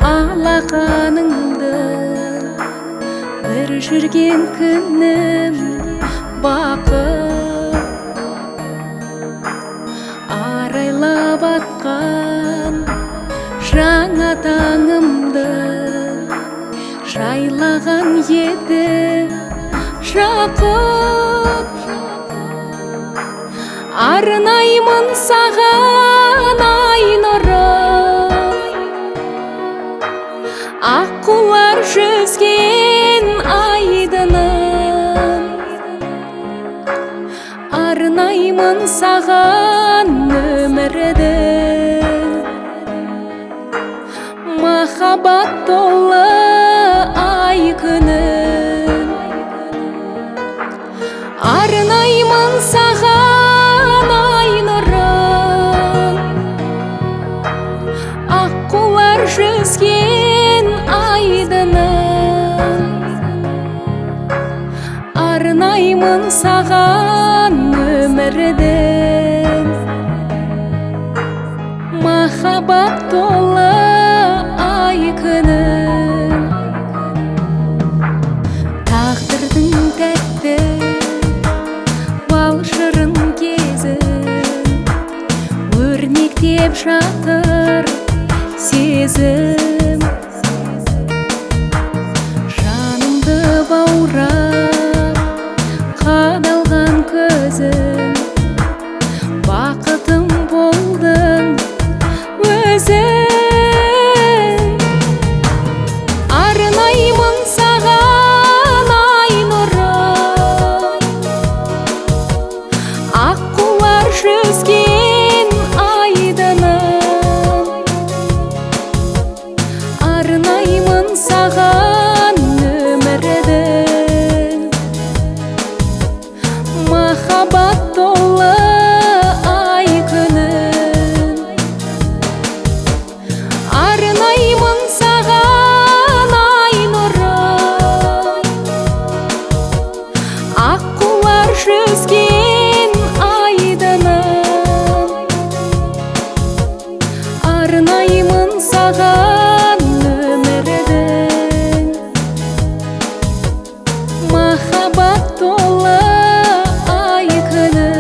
алақаныңды бір жүрген күнім бақыт арайлап атқан жаңа таңымды жайлаған еді жақұт. Арнаймын саған ай нұрын, аққулар жүзген айдынын. Арнаймын саған өмірдің махаббат толы ай күнін. Арнаймын саған ай нұрын, аққулар жүзген айдынын. Арнаймын саған өмірдің махаббат толы ай күнін. Тағдырдың тәтті бал шырын кезіп өрнектеп жатыр сезім. Жанымды баурап қадалған көзім, бақытым болдың өзің. Арнаймын саған ай нұрын, аққулар жүзген айдынын. Арнаймын саған өмірдің махаббат толы ай күнін. Арнаймын саған ай нұрын, аққулар жүзген айдынын. Арнаймын саған өмірдің махаббат толы ай күнін.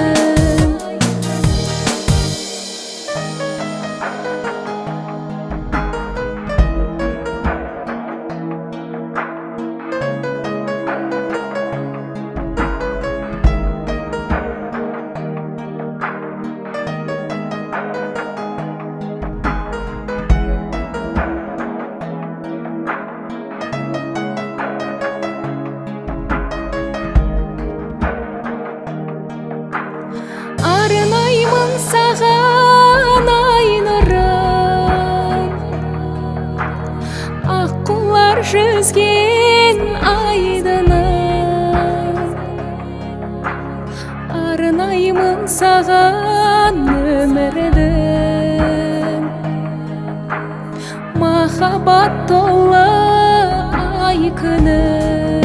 Арнаймын саған ай нұрын, аққулар жүзген айдынын. Арнаймын саған өмірдің махаббат толы ай күнін.